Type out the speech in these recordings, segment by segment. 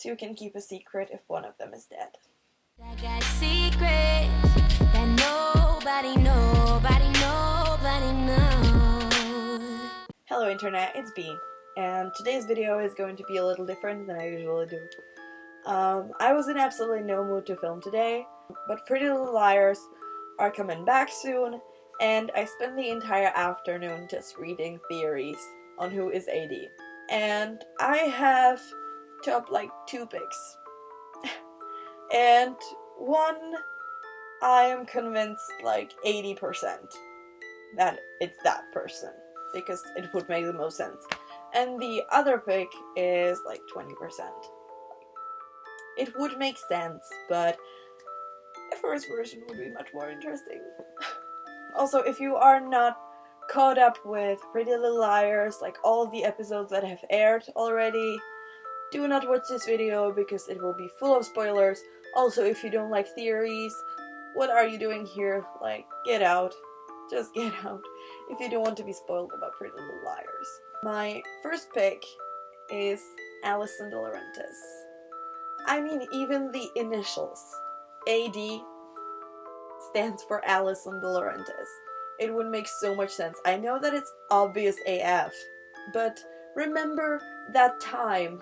so you can keep a secret if one of them is dead. I got secrets that nobody knows. Hello Internet, it's B, and today's video is going to be a little different than I usually do. I was in absolutely no mood to film today, but Pretty Little Liars are coming back soon, and I spent the entire afternoon just reading theories on who is A.D. And I have top like 2 picks. And one, I am convinced like 80% that it's that person, because it would make the most sense. And the other pick is like 20%. It would make sense, but the first version would be much more interesting. Also, if you are not caught up with Pretty Little Liars, like all the episodes that have aired already, do not watch this video because it will be full of spoilers. Also, if you don't like theories, what are you doing here? Like, get out. Just get out. If you don't want to be spoiled about Pretty Little Liars. My first pick is Alison De Laurentiis. I mean, even the initials, A.D., stands for Alison De Laurentiis. It would make so much sense. I know that it's obvious AF, but remember that time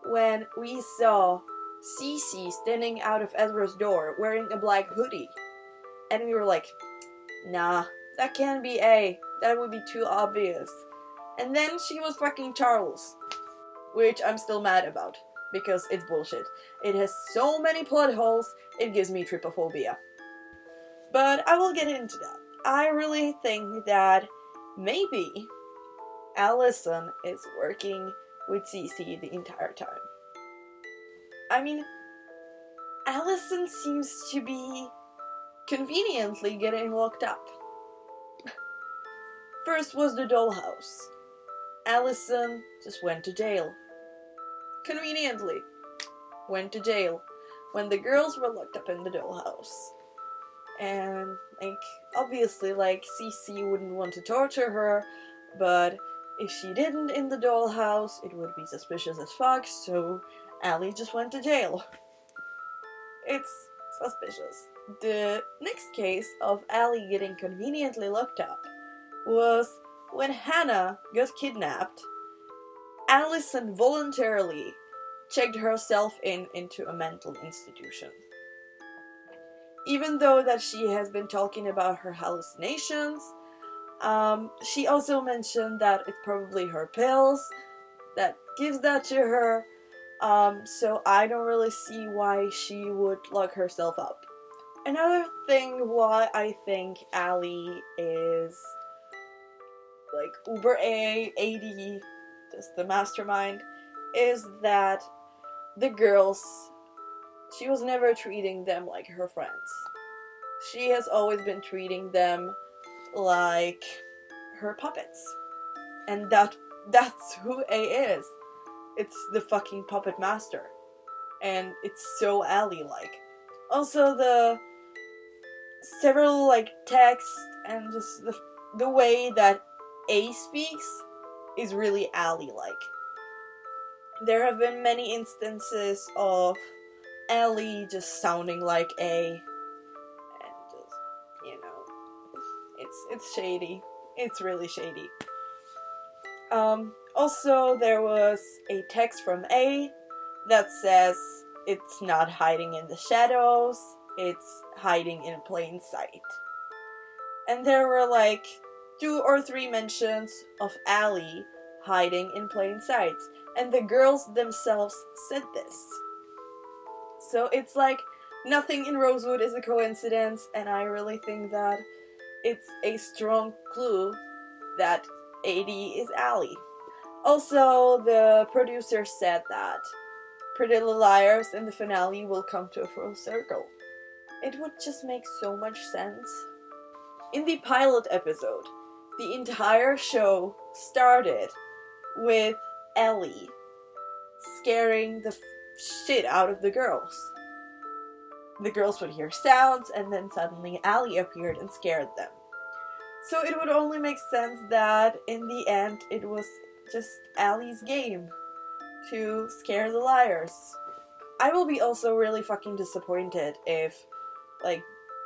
when we saw Cece standing out of Ezra's door wearing a black hoodie, and we were like, nah, that can't be A. That would be too obvious. And then she was fucking Charles, which I'm still mad about, because it's bullshit. It has so many plot holes, it gives me trypophobia. But I will get into that. I really think that maybe Alison is working with Cece the entire time. I mean, Alison seems to be conveniently getting locked up. First was the dollhouse. Alison just went to jail. Conveniently went to jail when the girls were locked up in the dollhouse. And, like, obviously, like, Cece wouldn't want to torture her, but if she didn't in the dollhouse, it would be suspicious as fuck, so Allie just went to jail. It's suspicious. The next case of Allie getting conveniently locked up was when Hannah got kidnapped. Alison voluntarily checked herself into a mental institution. Even though that she has been talking about her hallucinations, she also mentioned that it's probably her pills that gives that to her, so I don't really see why she would lock herself up. Another thing why I think Allie is like uber A.D., just the mastermind, is that the girls, she was never treating them like her friends. She has always been treating them like her puppets. And that's who A is. It's the fucking puppet master. And it's so Allie-like. Also, the several, like, texts and just the way that A speaks is really Allie-like. There have been many instances of Allie just sounding like A, and just, you know, it's shady. It's really shady. Also, there was a text from A that says it's not hiding in the shadows, it's hiding in plain sight. And there were like 2 or 3 mentions of Allie hiding in plain sight, and the girls themselves said this. So it's like nothing in Rosewood is a coincidence, and I really think that it's a strong clue that A.D. is Allie. Also, the producer said that Pretty Little Liars in the finale will come to a full circle. It would just make so much sense. In the pilot episode, the entire show started with Ellie scaring the shit out of the girls. The girls would hear sounds, and then suddenly Allie appeared and scared them. So it would only make sense that in the end it was just Allie's game to scare the liars. I will be also really fucking disappointed if, like,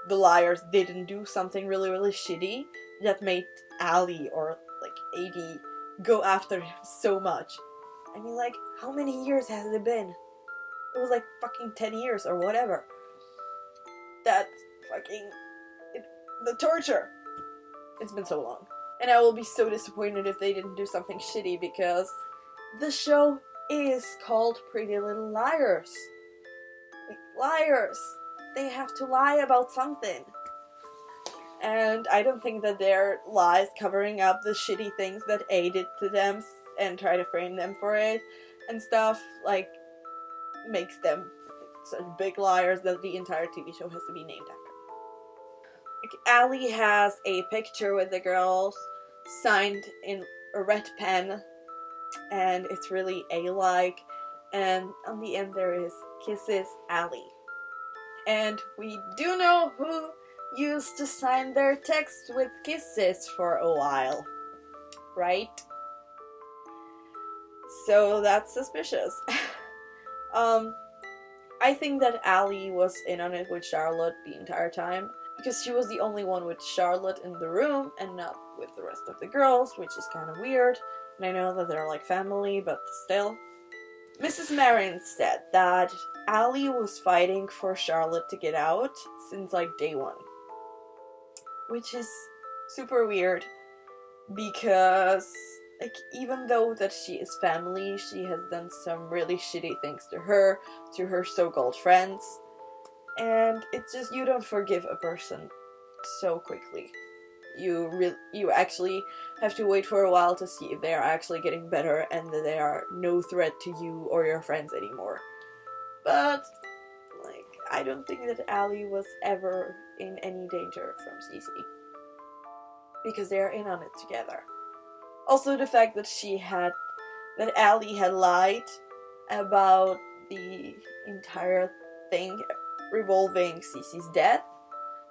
the liars didn't do something really, really shitty that made Ali or, like, A.D go after him so much. I mean, like, how many years has it been? It was like fucking 10 years or whatever. That fucking... the torture. It's been so long. And I will be so disappointed if they didn't do something shitty because the show is called Pretty Little Liars. Like, liars. They have to lie about something. And I don't think that their lies covering up the shitty things that A did to them and try to frame them for it and stuff, like, makes them such big liars that the entire TV show has to be named after. Like, Ali has a picture with the girls signed in a red pen, and it's really A-like, and on the end there is Kisses Ali. And we do know who used to sign their text with kisses for a while, right? So that's suspicious. I think that Ali was in on it with Charlotte the entire time, because she was the only one with Charlotte in the room and not with the rest of the girls, which is kind of weird. And I know that they're like family, but still. Mrs. Marin said that Ali was fighting for Charlotte to get out since like day one. Which is super weird, because, like, even though that she is family, she has done some really shitty things to her so-called friends, and it's just, you don't forgive a person so quickly. You actually have to wait for a while to see if they are actually getting better and that they are no threat to you or your friends anymore. But, like, I don't think that Ali was ever in any danger from Cece. Because they are in on it together. Also the fact that Ali had lied about the entire thing revolving Cece's death.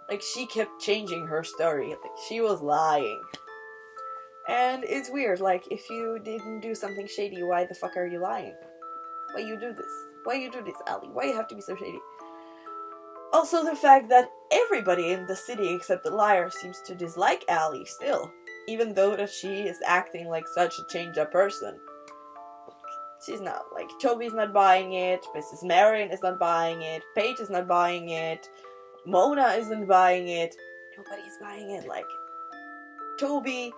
Like, she kept changing her story. Like, she was lying. And it's weird, like, if you didn't do something shady, why the fuck are you lying? Why you do this? Why you do this, Ali? Why you have to be so shady? Also the fact that everybody in the city except the liar seems to dislike Ali still, even though that she is acting like such a changed up person. She's not, like, Toby's not buying it, Mrs. Marion is not buying it, Paige is not buying it, Mona isn't buying it, nobody's buying it. Like, Toby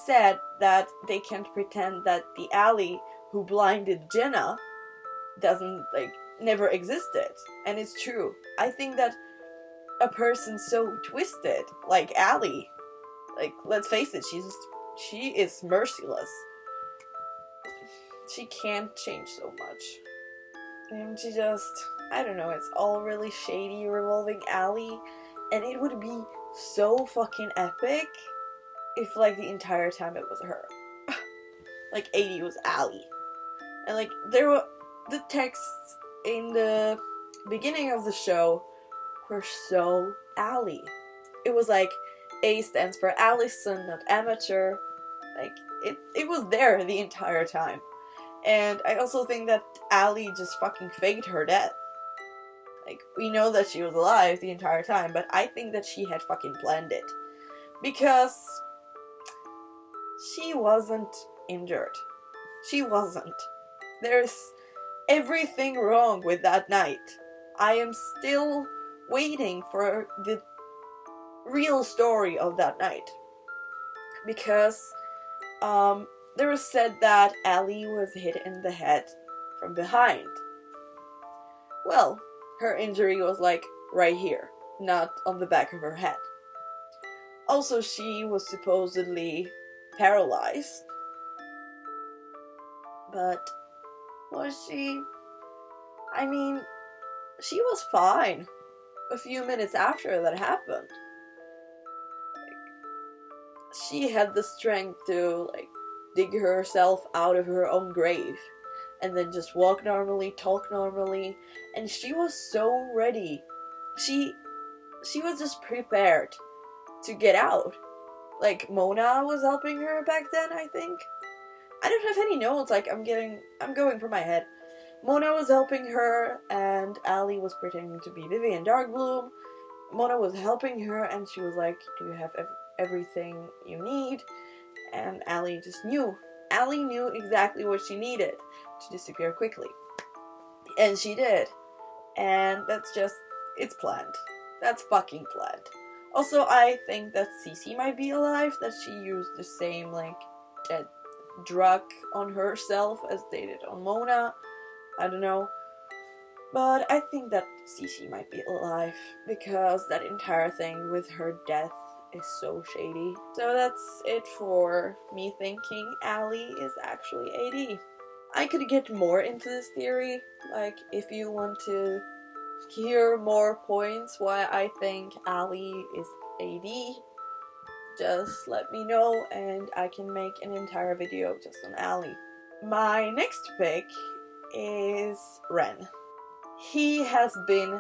said that they can't pretend that the Ali who blinded Jenna doesn't, like, never existed. And it's true. I think that a person so twisted, like Ali, like, let's face it, she is merciless. She can't change so much. And she just, I don't know, it's all really shady revolving Ali, and it would be so fucking epic if, like, the entire time it was her. Like, A.D was Ali. And, like, there were the texts in the beginning of the show were so Ali. It was like, A stands for Allison, not amateur. Like, it was there the entire time. And I also think that Ali just fucking faked her death. Like, we know that she was alive the entire time, but I think that she had fucking planned it. Because she wasn't injured. She wasn't. There's everything wrong with that night. I am still waiting for the real story of that night. Because, there was said that Ali was hit in the head from behind. Well, her injury was, like, right here, not on the back of her head. Also, she was supposedly paralyzed. But was she? I mean, she was fine a few minutes after that happened. Like, she had the strength to, like, dig herself out of her own grave and then just walk normally, talk normally, and she was so ready. She was just prepared to get out. Like, Mona was helping her back then, I think. I don't have any notes, like, I'm going from my head. Mona was helping her, and Allie was pretending to be Vivian Darkbloom. Mona was helping her, and she was like, do you have everything you need? And Allie just knew. Allie knew exactly what she needed to disappear quickly. And she did. And that's just, it's planned. That's fucking planned. Also, I think that Cece might be alive, that she used the same, drug on herself as they did on Mona. I don't know. But I think that Cece might be alive, because that entire thing with her death is so shady. So that's it for me thinking Allie is actually A.D. I could get more into this theory, if you want to hear more points why I think Allie is A.D, just let me know and I can make an entire video just on Allie. My next pick is Ren. He has been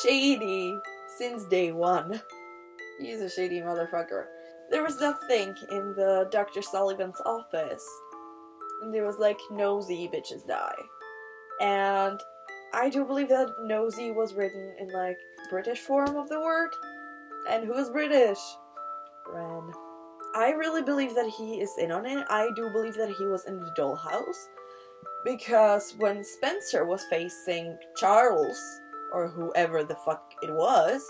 shady since day one. He's a shady motherfucker. There was that thing in the Dr. Sullivan's office, and there was nosy bitches die. And I do believe that nosy was written in British form of the word. And who is British? Ren. I really believe that he is in on it. I do believe that he was in the dollhouse. Because when Spencer was facing Charles, or whoever the fuck it was,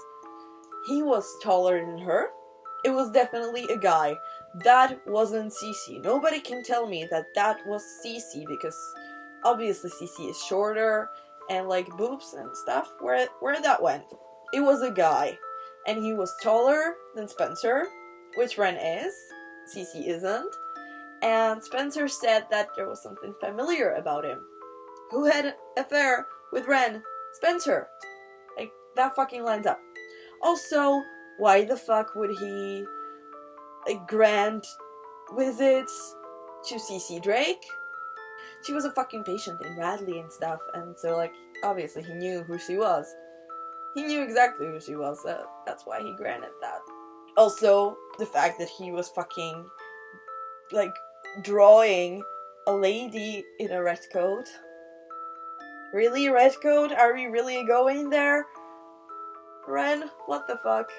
he was taller than her. It was definitely a guy. That wasn't Cece. Nobody can tell me that that was Cece, because obviously Cece is shorter and boobs and stuff. Where that went? It was a guy. And he was taller than Spencer, which Ren is. Cece isn't. And Spencer said that there was something familiar about him. Who had an affair with Ren? Spencer. That fucking lines up. Also, why the fuck would he grant visits to CC Drake? She was a fucking patient in Radley and stuff, and so obviously he knew who she was. He knew exactly who she was, that's why he granted that. Also, the fact that he was fucking drawing a lady in a red coat. Really, red coat? Are we really going there? Ren, what the fuck?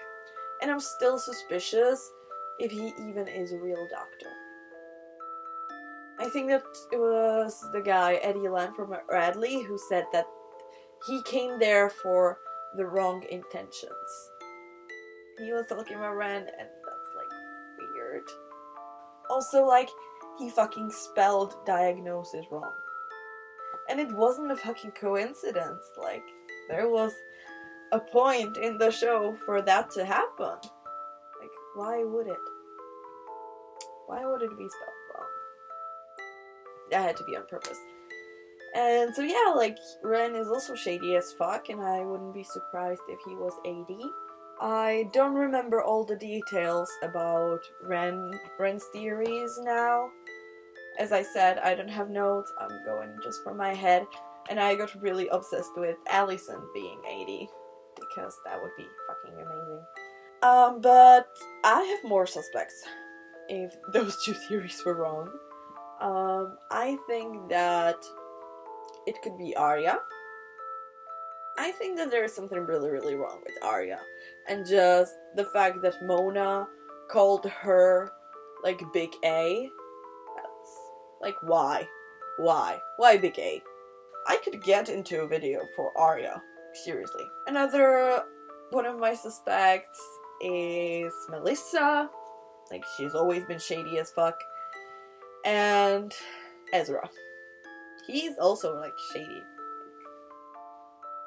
And I'm still suspicious if he even is a real doctor. I think that it was the guy, Eddie Lamb from Radley, who said that he came there for the wrong intentions. He was talking about Ren, and that's weird. Also, he fucking spelled diagnosis wrong. And it wasn't a fucking coincidence. There was a point in the show for that to happen. Why would it? Why would it be spelled wrong? That had to be on purpose. And so yeah, Ren is also shady as fuck, and I wouldn't be surprised if he was A.D. I don't remember all the details about Ren's theories now. As I said, I don't have notes, I'm going just from my head, and I got really obsessed with Allison being A.D, because that would be fucking amazing. But I have more suspects, if those two theories were wrong. I think that it could be Arya. I think that there is something really, really wrong with Arya. And just the fact that Mona called her, Big A. That's, why? Why? Why Big A? I could get into a video for Arya. Seriously. Another one of my suspects is Melissa. She's always been shady as fuck. And Ezra. He's also, shady.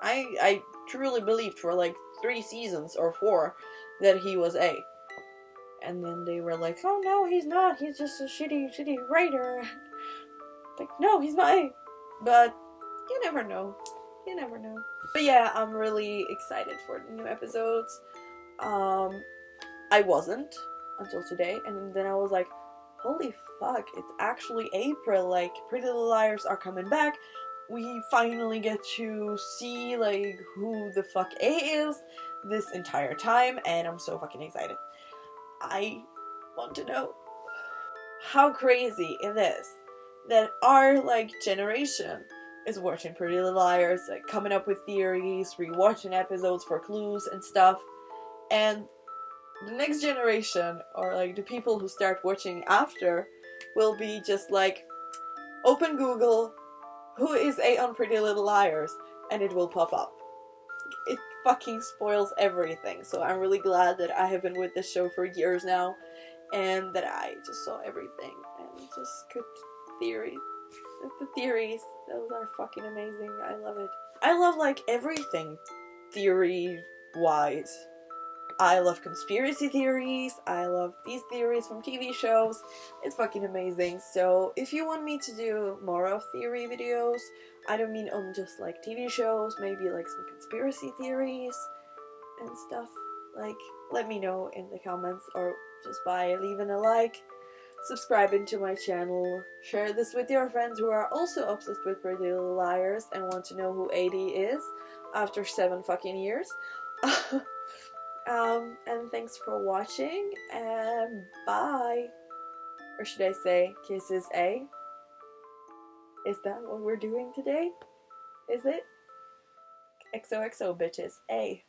I truly believed for, 3 seasons or 4 that he was A. And then they were like, oh no, he's not. He's just a shitty writer. No, he's not A. But you never know. You never know. But yeah, I'm really excited for the new episodes. I wasn't until today, and then I was like, holy fuck, it's actually April, Pretty Little Liars are coming back. We finally get to see, who the fuck A is this entire time, and I'm so fucking excited. I want to know how crazy it is that our, generation is watching Pretty Little Liars, like coming up with theories, rewatching episodes for clues and stuff. And the next generation, or like the people who start watching after, will be just like, open Google, who is A on Pretty Little Liars, and it will pop up. It fucking spoils everything. So I'm really glad that I have been with this show for years now, and that I just saw everything and just could theory. The theories, those are fucking amazing. I love it. I love like everything theory-wise. I love conspiracy theories. I love these theories from TV shows. It's fucking amazing. So if you want me to do more of theory videos, I don't mean on just like TV shows, maybe like some conspiracy theories and stuff, like let me know in the comments, or just by leaving a like, subscribing to my channel, share this with your friends who are also obsessed with Pretty Little Liars and want to know who A.D is after 7 fucking years. And thanks for watching, and bye. Or should I say, kisses A? Is that what we're doing today? Is it? XOXO bitches, A.